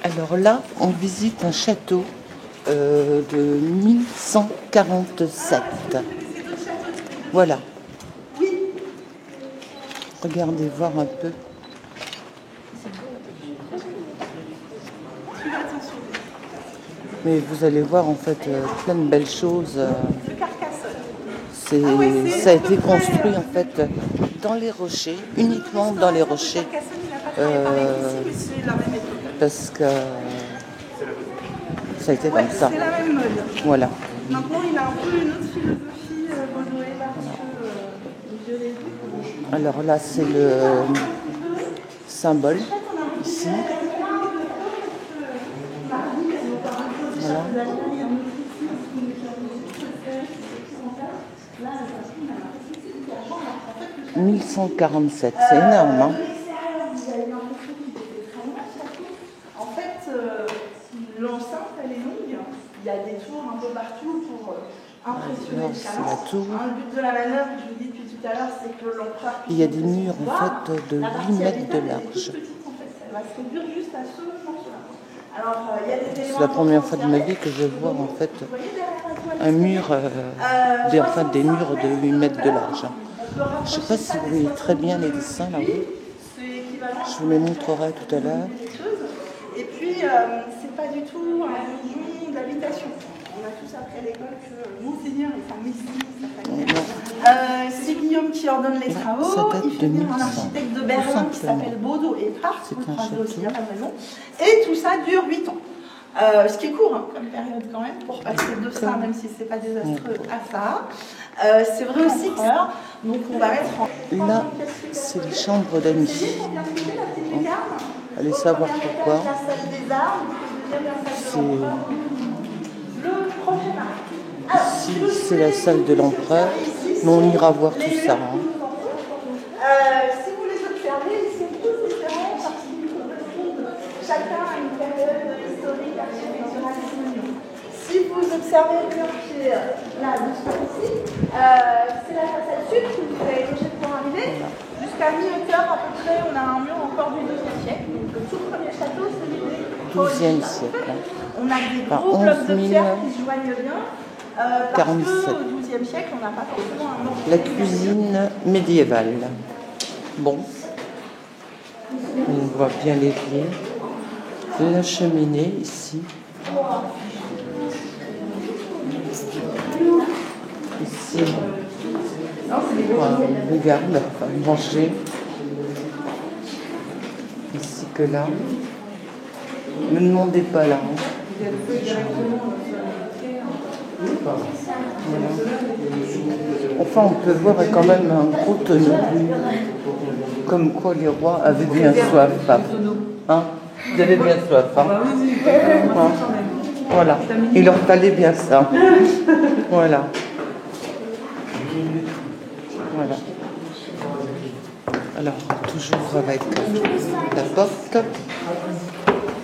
Alors là, on visite un château de 1147. Voilà. Regardez voir un peu. Mais vous allez voir en fait plein de belles choses. Ça a été construit en fait dans les rochers, uniquement dans les rochers. Parce que ça a été comme ça. C'est la même mode. Voilà. Maintenant, il a un peu une autre philosophie Baudouin parce que alors là, c'est le symbole ici. Voilà. 1147, c'est énorme, hein? En fait, l'enceinte, elle est longue. Il y a des tours un peu partout pour impressionner les chalands. Le but de la manœuvre, je vous dis depuis tout à l'heure, c'est que l'empereur... Il y a des murs en fait de 8 mètres de large. Elle va se réduire juste à ce morceau-là. Alors, il y a des éléments... C'est la première fois de ma vie que je vois en fait un mur, des murs de 8 mètres de large. Je ne sais pas si vous voyez très bien les dessins là-haut. Je vous les montrerai tout à l'heure. Et puis, c'est pas du tout un donjon d'habitation. On a tous appris à l'école que Monseigneur est un messie. C'est Guillaume qui ordonne les travaux. Il fait venir un architecte de Berlin qui s'appelle Bodo et Hart. Vous croisez aussi, il n'y a pas de raison. Et tout ça dure 8 ans. Ce qui est court hein, comme période quand même pour passer de ça, même si c'est pas désastreux, à ça. C'est vrai aussi que donc on va mettre en... Là, c'est les chambres d'amis. Allez savoir pourquoi. Ici, c'est la salle de l'empereur. Mais on ira voir tout ça. Hein. Si vous les observez, ils sont tous différents parce qu'ils correspondent chacun à une période historique architecturale distincte. Si vous observez le mur qui est là, ici, c'est la façade sud que vous avez logé pour arriver. Jusqu'à mi-hauteur à peu près, on a un mur encore du 12e siècle. Donc le tout premier château, c'est du 12e siècle. On a des gros blocs de pierre qui se joignent bien. Parce qu'au XIIe siècle, on n'a pas forcément un ordre. La cuisine médiévale. Bon. On voit bien l'évier. La cheminée ici. Ici. On regarde, manger. Ici que là. Ne me demandez pas là. Hein. Voilà. Enfin, on peut voir quand même un gros tonneau. Comme quoi les rois avaient bien soif. Hein? Ils avaient bien soif. Hein? Hein? Voilà. Il leur fallait bien ça. Voilà. Voilà. Alors, toujours avec la porte.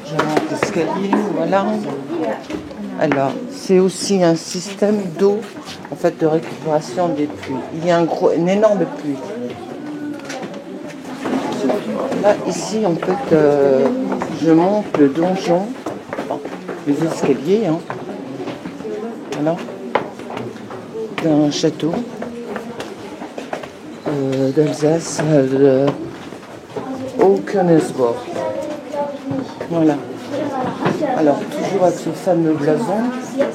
Je monte l'escalier. Voilà. Alors, c'est aussi un système d'eau, en fait, de récupération des pluies. Il y a une énorme pluie. Là, ici, en fait, je monte le donjon, les escaliers, hein, voilà, d'un château d'Alsace, de Haut-Königsbourg. Voilà. Alors, toujours avec ce fameux blason. Je ne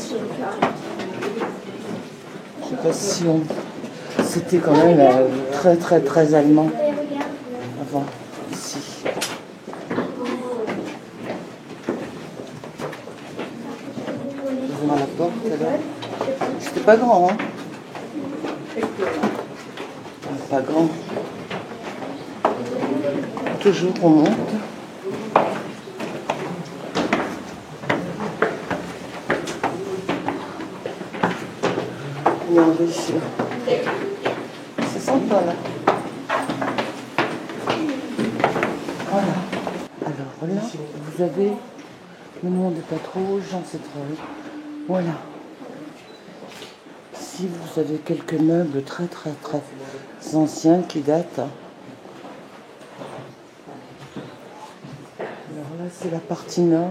sais pas si on... C'était quand même très, très, très allemand avant, ici. Devant la porte, alors. C'était pas grand, hein? Pas grand. Toujours, on monte. C'est sympa là. Voilà. Alors là, vous avez, ne me demandez pas trop, j'en sais trop. Voilà. Ici, vous avez quelques meubles très très très anciens qui datent. Alors là, c'est la partie nord.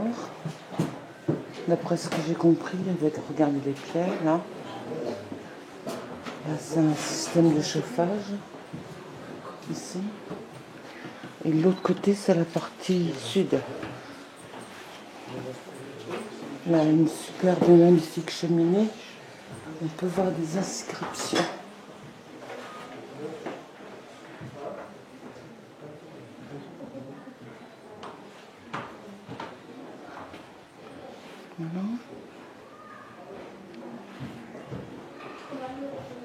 D'après ce que j'ai compris, avec, regardez les pierres, là. Là, c'est un système de chauffage, ici. Et de l'autre côté, c'est la partie sud. Là, une superbe, magnifique cheminée. On peut voir des inscriptions. Voilà.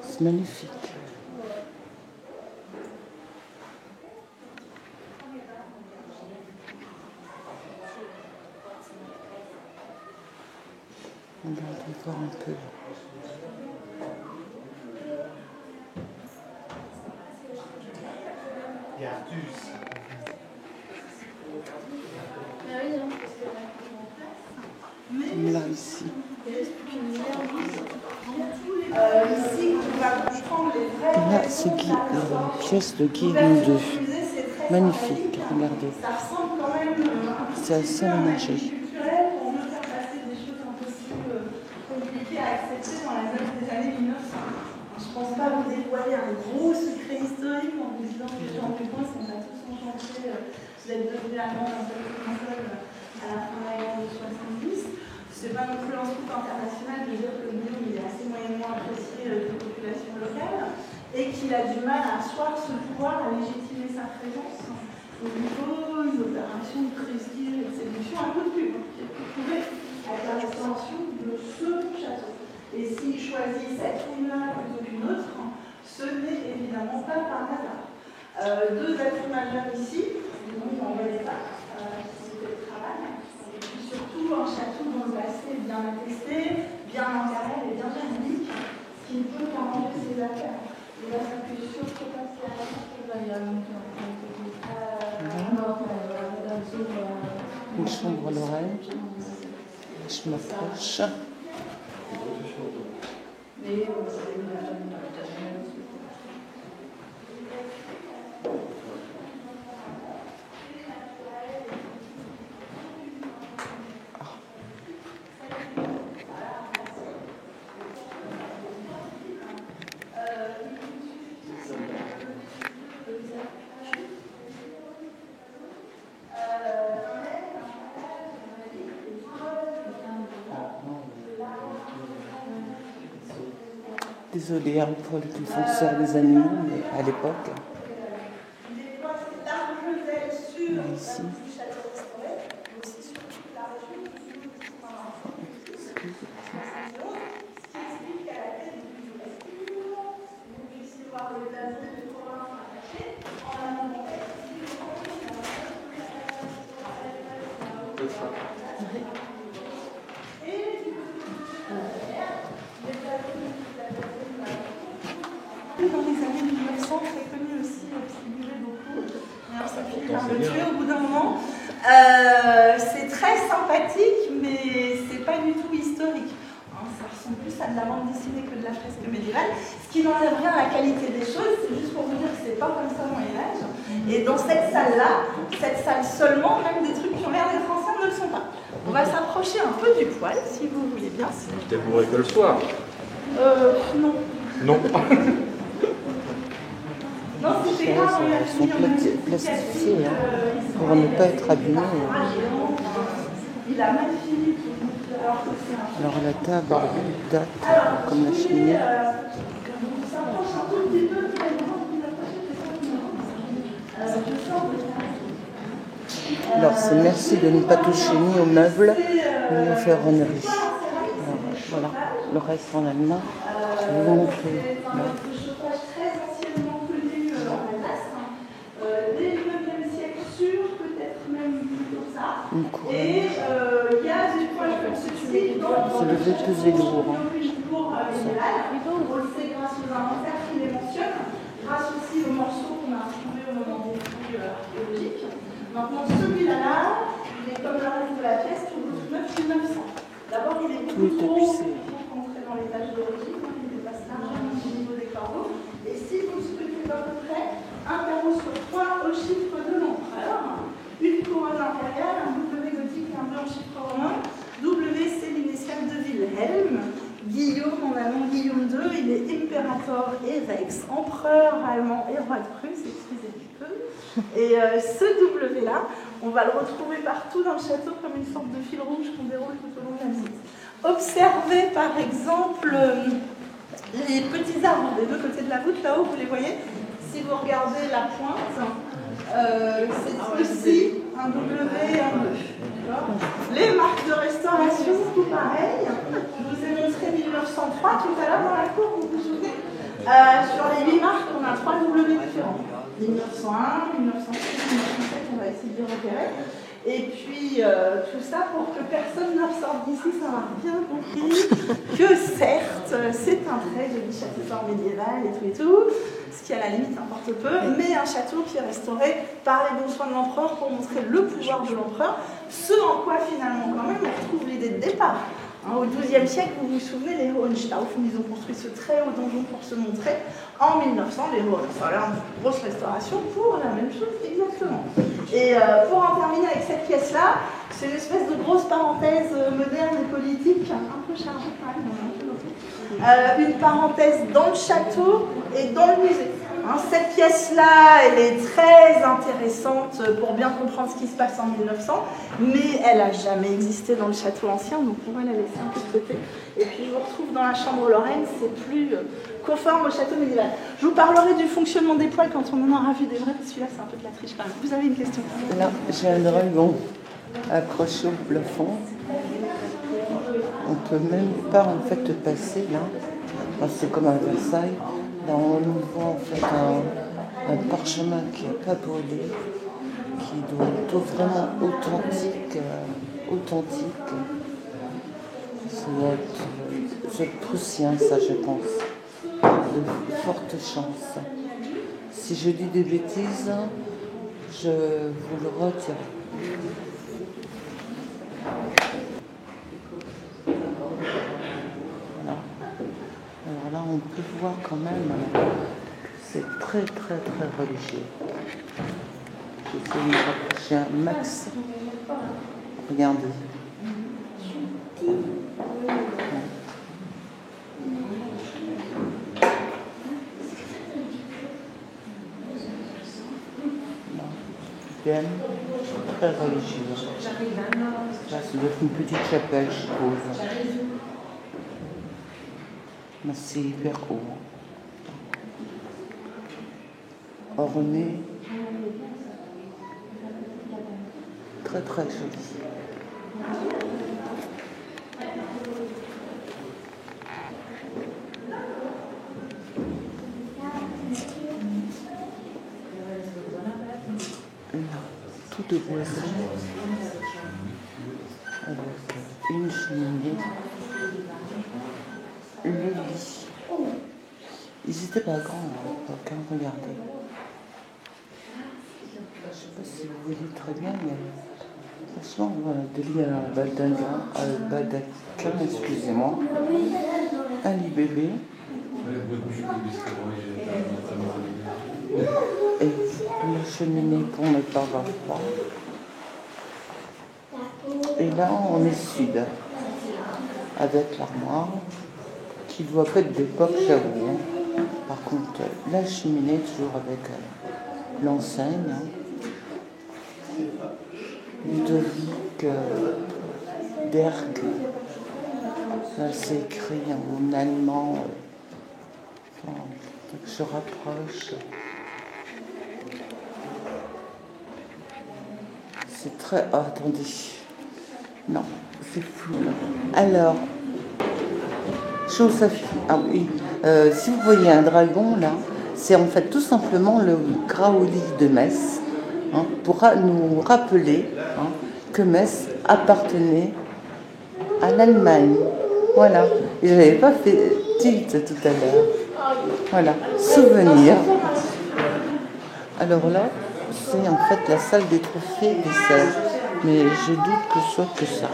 C'est magnifique. On va voir un peu. Là, ici. Ici, on va comprendre les vrais. Là, c'est la pièce de Guillaume II. Magnifique, regardez. Ça ressemble quand même C'est assez aménagé. culturel pour nous faire passer des choses un peu plus compliquées à accepter dans la zone des années 1900. Je ne pense pas vous dévoiler un gros secret historique en vous disant que les gens du coin sont pas tous enchantés d'être devenus allemands dans cette console à la fin de la guerre de 70. C'est pas non plus un scoop international de dire que Guillaume il est assez moyennement apprécié des populations locales et qu'il a du mal à asseoir ce pouvoir, à légitimer sa présence au niveau d'une opération de prestige et de séduction un peu de pub qui est prouvée avec la restauration de ce château. Et s'il choisit cette ligne-là plutôt qu'une autre, ce n'est évidemment pas par hasard. Deux atouts majeurs ici, dont on ne voyait pas, c'est le travail. Surtout un château dont l'aspect est bien attesté, bien matériel et bien juridique, qui ne peut qu'arranger ses affaires. Et là, ça peut surtout passer à Une chambre Lorraine. Je m'approche. Désolée pour les défenseurs des animaux, mais à l'époque. Ici. Dans les années 1900, très connu aussi, qui bougeait beaucoup. Alors, ça finit par le tuer au bout d'un moment. C'est très sympathique, mais c'est pas du tout historique. Ça ressemble plus à de la bande dessinée que de la fresque médiévale. Ce qui n'enlève rien à la qualité des choses, c'est juste pour vous dire que c'est pas comme ça au Moyen-Âge. Et dans cette salle-là, cette salle seulement, même des trucs qui ont l'air d'être anciens ne le sont pas. On va s'approcher un peu du poêle, si vous voulez bien. C'était bourré que le soir. Non. Non. Non, c'était grave, on a Elles sont fini plastifiées pour ne pas être abîmées. Il a mal fini. Alors la table date comme la cheminée. Alors c'est merci de ne pas toucher ni aux meubles ni aux ferronneries. Alors, voilà, le reste on a là. Je vous montre là. Une couronne. Et il y a des poils comme ceci. C'est le jeu pesé lourd. On le sait grâce aux inventaires qui les mentionnent, grâce aussi aux morceaux qu'on a retrouvés au moment des fouilles archéologiques. Maintenant, celui-là, il est comme le reste de la pièce, tout 900. D'abord, il est beaucoup trop haut pour rentrer dans les tâches d'origine, il dépasse largement au niveau des corbeaux. Et si vous scrutez à peu près, un carreau sur 3 au chiffre de l'empereur, une couronne impériale, un W l'impérator et Rex, empereur allemand et roi de Prusse, excusez du peu. Et ce W-là, on va le retrouver partout dans le château comme une sorte de fil rouge qu'on déroule tout au long de la visite. Observez par exemple les petits arbres des deux côtés de la voûte, là-haut, vous les voyez. Si vous regardez la pointe, c'est aussi un W et un E. Les marques de restauration, tout pareil. Je vous ai montré 1903 tout à l'heure dans la cour, vous vous souvenez. Sur les 8 marques, on a 3 W différents. 1901, 1906, 1907, on va essayer de les repérer. Et puis, tout ça pour que personne ne ressorte d'ici, ça va bien compris que certes, c'est un très joli château fort médiéval et tout, ce qui à la limite importe peu, mais un château qui est restauré par les bons soins de l'empereur pour montrer le pouvoir de l'empereur, ce en quoi finalement quand même on retrouve l'idée de départ. Au XIIe siècle, vous vous souvenez, les Hohenstaufen, ils ont construit ce très haut donjon pour se montrer. En 1900, les Hohenzollern, une grosse restauration pour la même chose exactement. Et pour en terminer avec cette pièce-là, c'est une espèce de grosse parenthèse moderne et politique, un peu chargée quand même, une parenthèse dans le château et dans le musée. Cette pièce-là, elle est très intéressante pour bien comprendre ce qui se passe en 1900, mais elle n'a jamais existé dans le château ancien, donc on va la laisser un peu de côté. Et puis je vous retrouve dans la chambre Lorraine, c'est plus conforme au château médiéval. Je vous parlerai du fonctionnement des poêles quand on en aura vu des vrais, parce que celui-là c'est un peu de la triche quand même. Vous avez une question? Là, j'ai un dragon accroché au plafond. On ne peut même pas en fait passer là. Enfin, c'est comme à Versailles. Là, on voit en fait un parchemin qui n'est pas brûlé, qui doit être vraiment authentique. Ça doit être prussien, ça je pense. De fortes chances. Si je dis des bêtises, je vous le retire. Alors là, on peut voir quand même, c'est très religieux. J'essaie de me rapprocher un max. Regardez. Très religieux. Là, ça doit être une petite chapelle, je suppose. Mais c'est hyper haut. Orné. Très joli. Tout de boisson avec une cheminée, le lit. Ils n'étaient pas grands à l'époque, hein, regardez. Je ne sais pas si vous voyez très bien, mais franchement, voilà, des lits à Badakhshan, excusez-moi. Un lit bébé. Et la cheminée pour ne pas avoir froid. Et là, on est sud, avec l'armoire, qui doit pas être d'époque, j'avoue. Hein. Par contre, la cheminée, toujours avec l'enseigne. Hein. Ludovic Berg. Là, c'est écrit en allemand. Donc je rapproche. C'est très... Oh, attendez. Non, c'est flou là. Alors, chose à... Ah oui. Si vous voyez un dragon là, c'est en fait tout simplement le Grauli de Metz, hein, pour nous rappeler que Metz appartenait à l'Allemagne. Voilà. Et je n'avais pas fait tilt tout à l'heure. Voilà, souvenir. Alors là, c'est en fait la salle des trophées des Sèvres, mais je doute que ce soit que ça.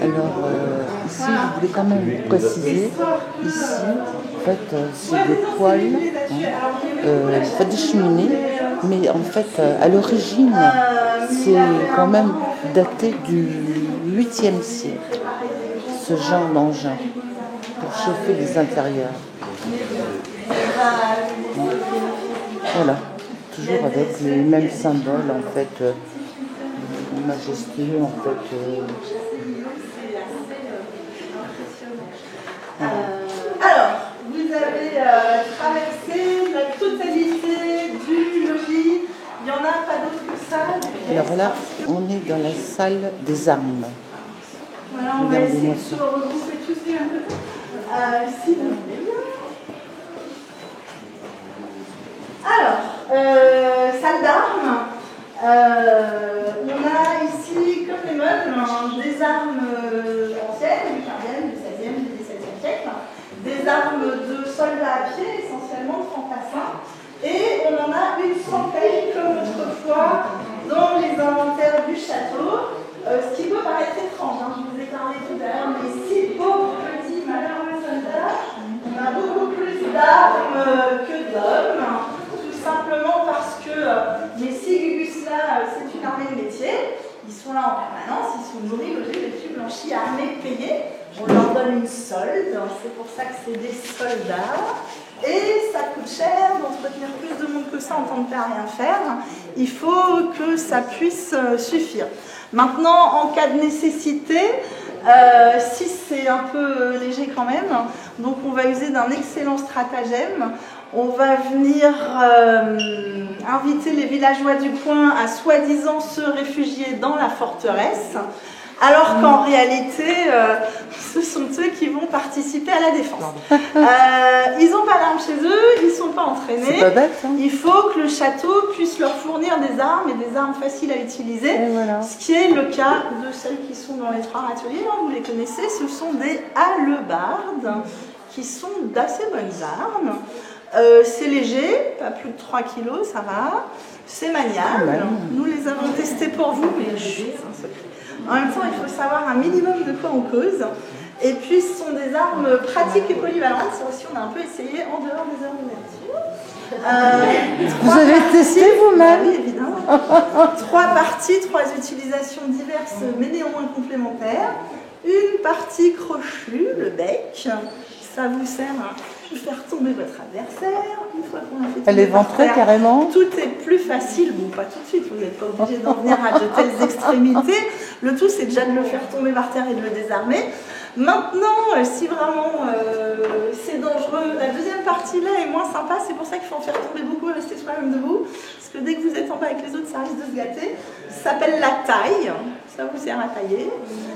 Alors ici, je voulais quand même préciser, ici, en fait, c'est des poêles, pas des cheminées, mais en fait, à l'origine, c'est quand même daté du 8e siècle, ce genre d'engin. pour chauffer les intérieurs. Voilà, toujours avec les mêmes symboles en fait, majestueux en fait. Alors, vous avez traversé la totalité du logis. Il n'y en a pas d'autre que ça. Alors là, on est dans la salle des armes. Voilà, on va essayer de se regrouper tous les un peu. Si vous voulez bien. Alors, salle d'armes. On a ici, comme les meubles, des armes anciennes, du 15e, du 16e, du 17e siècle, des armes de soldats à pied, essentiellement de fantassins, et on en a une centaine, comme autrefois, dans les inventaires du château, ce qui peut paraître étrange, hein, je vous ai parlé tout à l'heure, mais si pauvres petits malheureux soldats, on a beaucoup plus d'armes que d'hommes, tout simplement parce que les Gugus-là, c'est une armée de métier, ils sont là en permanence, ils sont nourris, logés, vêtus, blanchis, armés, payés, on leur donne une solde, c'est pour ça que c'est des soldats, et ça coûte cher d'entretenir plus de monde que ça en tant que père à rien faire, il faut que ça puisse suffire. Maintenant, en cas de nécessité, si c'est un peu léger quand même, donc on va user d'un excellent stratagème. On va venir inviter les villageois du coin à soi-disant se réfugier dans la forteresse, alors qu'en réalité, ce sont eux qui vont participer à la défense. Ils n'ont pas d'armes chez eux, ils ne sont pas entraînés. C'est pas bête, hein. Il faut que le château puisse leur fournir des armes et des armes faciles à utiliser, voilà. Ce qui est le cas de celles qui sont dans les 3 ateliers, hein, vous les connaissez, ce sont des hallebardes, qui sont d'assez bonnes armes. C'est léger, pas plus de 3 kilos, ça va. C'est maniable. Nous les avons testés pour vous, mais c'est un secret. En même temps, il faut savoir un minimum de quoi on cause. Et puis, ce sont des armes pratiques et polyvalentes. Ça aussi, on a un peu essayé en dehors des heures d'ouverture. Vous avez testé vous-même? Oui, évidemment. 3 parties, 3 utilisations diverses, mais néanmoins complémentaires. Une partie crochue, le bec. Ça vous sert à faire tomber votre adversaire. Une fois qu'on a fait tomber elle est ventrée carrément. Tout est plus facile. Bon, pas tout de suite, vous n'êtes pas obligé d'en venir à de telles extrémités. Le tout, c'est déjà de le faire tomber par terre et de le désarmer. Maintenant, si vraiment c'est dangereux, la deuxième partie là est moins sympa, c'est pour ça qu'il faut en faire tomber beaucoup et rester soi-même debout. Parce que dès que vous êtes en bas avec les autres, ça risque de se gâter. Ça s'appelle la taille, ça vous sert à tailler.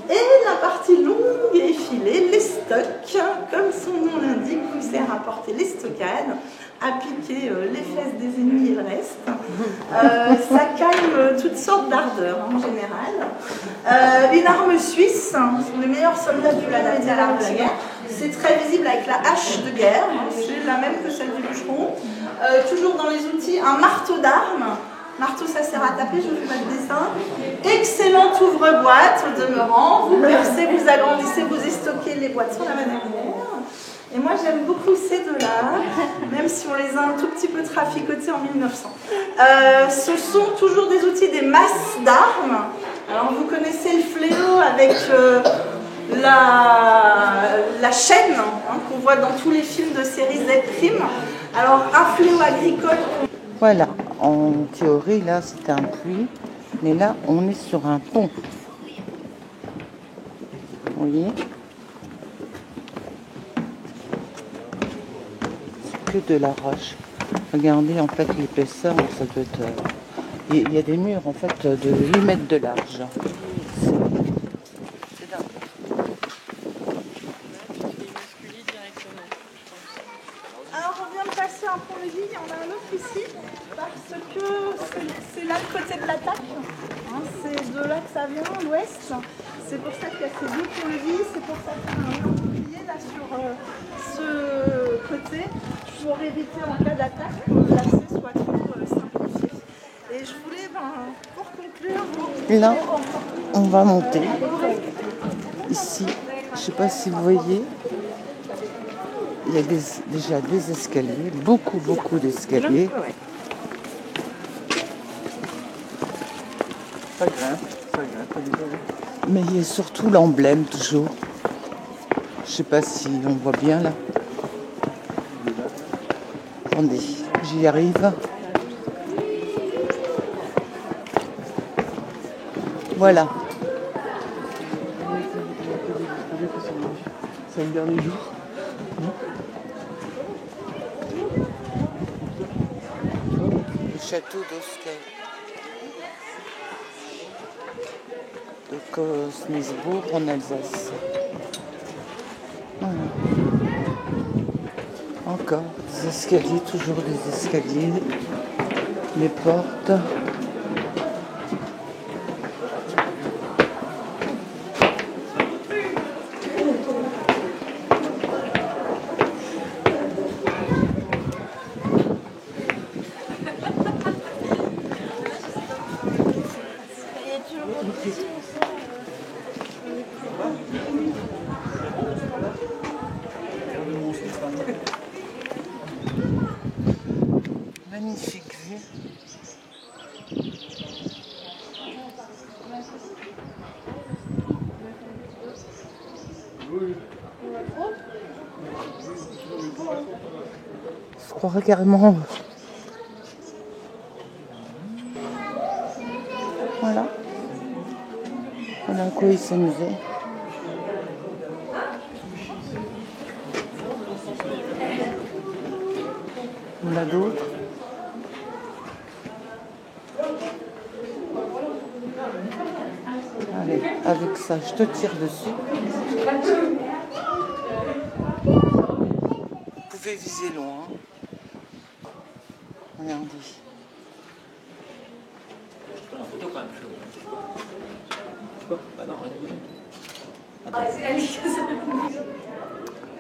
Et la partie longue et effilée, les stocks, comme son nom l'indique, vous sert à porter les stockades, à piquer les fesses des ennemis et le reste. Ça calme toutes sortes d'ardeurs en général. Une arme suisse, ce sont les meilleurs soldats du planète à l'art de la guerre. C'est très visible avec la hache de guerre, c'est la même que celle du bûcheron. Toujours dans les outils, un marteau d'armes. Marteau, ça sert à taper, je ne fais pas de dessin. Excellent ouvre-boîte au demeurant. Vous percez, vous agrandissez, vous stockez les boîtes sur la main arrière. Et moi, j'aime beaucoup ces deux-là, même si on les a un tout petit peu traficotés en 1900. Ce sont toujours des outils, des masses d'armes. Alors, vous connaissez le fléau avec la chaîne qu'on voit dans tous les films de série Z-Crime. Alors, un fléau agricole. Voilà, en théorie, là, c'était un puits, mais là, on est sur un pont. Vous voyez ? C'est que de la roche. Regardez, en fait, l'épaisseur, ça doit être... Il y a des murs, en fait, de 8 mètres de large. C'est dingue. Alors, on vient de passer un pont-levis, il y en a un autre ici, parce que c'est là le côté de l'attaque. C'est de là que ça vient, l'ouest. C'est pour ça qu'il y a ces deux pont-levis, c'est pour ça qu'il y a un bouclier là sur ce côté, pour éviter en cas d'attaque que l'accès soit trop simplifié. Et je voulais, pour conclure... Là, on va monter. Ici, je ne sais pas si vous voyez, il y a déjà des escaliers, beaucoup d'escaliers. Pas grave. Mais il y a surtout l'emblème toujours. Je sais pas si on voit bien là. Attendez, j'y arrive. Voilà. C'est le dernier jour. Le château d'Oskel. De Kosnisbourg en Alsace. Voilà. Encore des escaliers, toujours des escaliers. Les portes. Magnifique vue. Je croirais carrément. Voilà. Voilà à quoi il s'amusait. On a d'autres. Allez, avec ça, je te tire dessus. Vous pouvez viser loin. Regardez.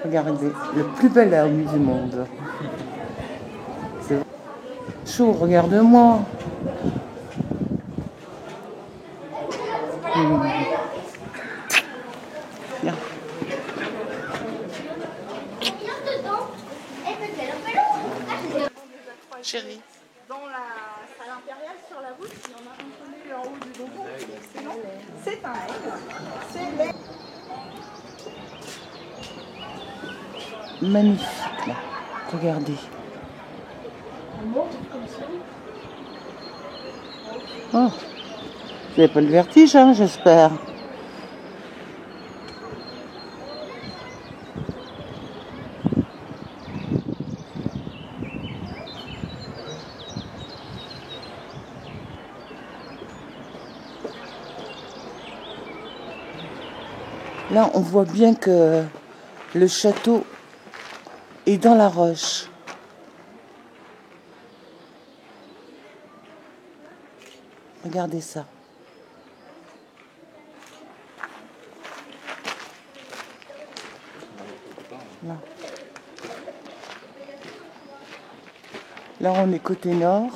Regardez, le plus bel homme du monde. C'est chaud, regarde-moi. Viens. Chérie. Dans la salle impériale sur la route, il y en a un connu en haut du donjon. Sinon, c'est un aigle. C'est l'aigle. Magnifique là. Regardez. Oh. Vous n'avez pas le vertige, hein, j'espère. Là, on voit bien que le château est dans la roche. Regardez ça. Là. Là, on est côté nord.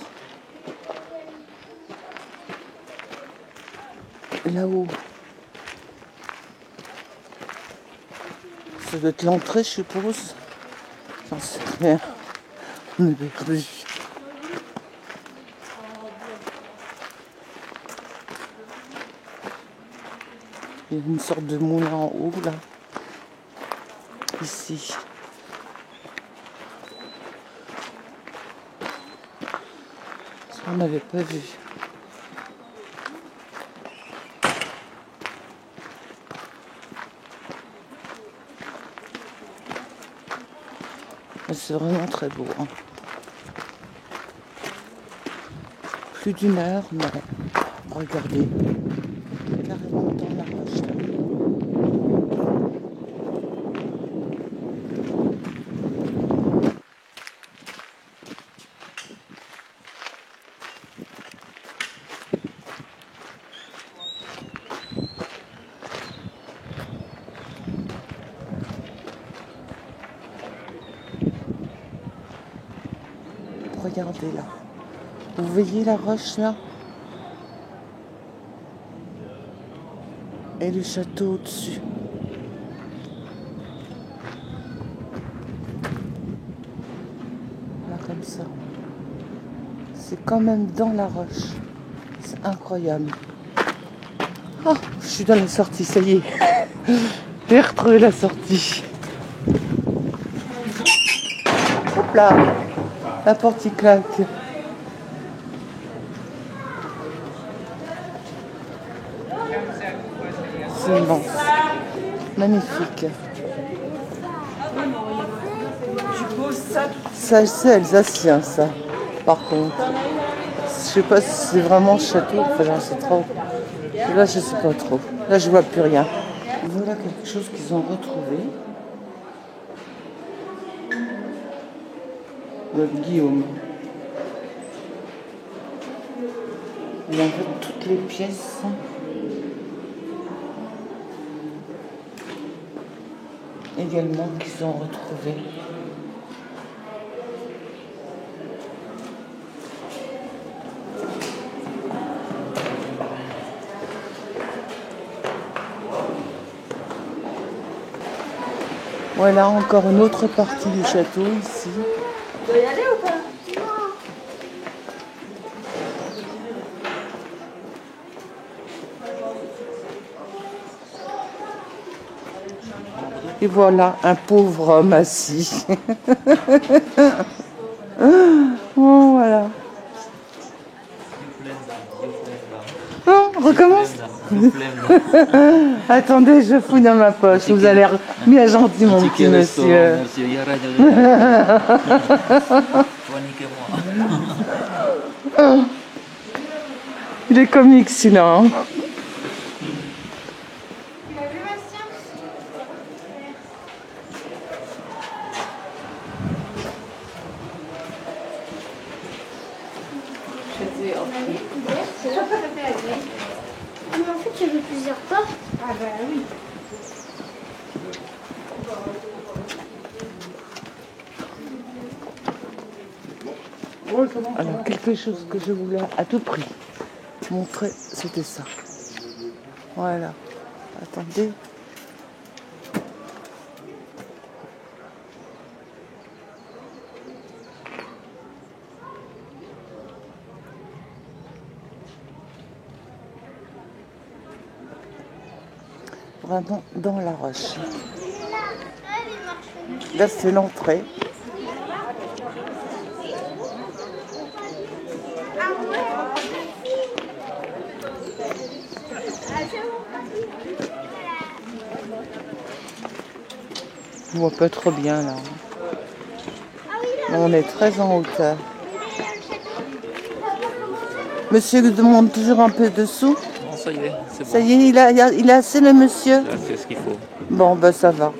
Là-haut. Ça doit être l'entrée, je suppose. J'en sais rien. On est perdu. Il y a une sorte de moulin en haut, là. Ici. Ça, on n'avait pas vu. C'est vraiment très beau. Hein. Plus d'1 heure, mais regardez. Carrément dans la roche. Là. Regardez là. Vous voyez la roche là? Et le château au-dessus. Là comme ça. C'est quand même dans la roche. C'est incroyable. Oh, je suis dans la sortie, ça y est. J'ai retrouvé la sortie. Hop là, la porte y claque. C'est immense. Magnifique. Tu poses ça. Ça, c'est alsacien, ça. Par contre. Je sais pas si c'est vraiment château. Enfin, j'en sais trop. Là, je sais pas trop. Là, je vois plus rien. Voilà quelque chose qu'ils ont retrouvé. Notre Guillaume. Il y a en fait toutes les pièces. Également qu'ils ont retrouvées. Voilà encore une autre partie du château ici. Tu dois y aller ou pas? Et voilà un pauvre homme assis. Oh, voilà. Non, recommence. Attendez, je fouille dans ma poche. Vous avez l'air bien gentil, mon petit monsieur. Il est comique, celui-là. Hein. Mais en fait, il y avait plusieurs portes. Ah bah oui. Alors, quelque chose que je voulais à tout prix montrer, c'était ça. Voilà. Attendez. Vraiment dans la roche. Là, c'est l'entrée. On voit pas trop bien là. Mais on est très en hauteur. Monsieur demande toujours un peu dessous. Non, ça y est, c'est bon. Ça y est, il a assez le monsieur. Là, c'est ce qu'il faut. Bon, ben ça va.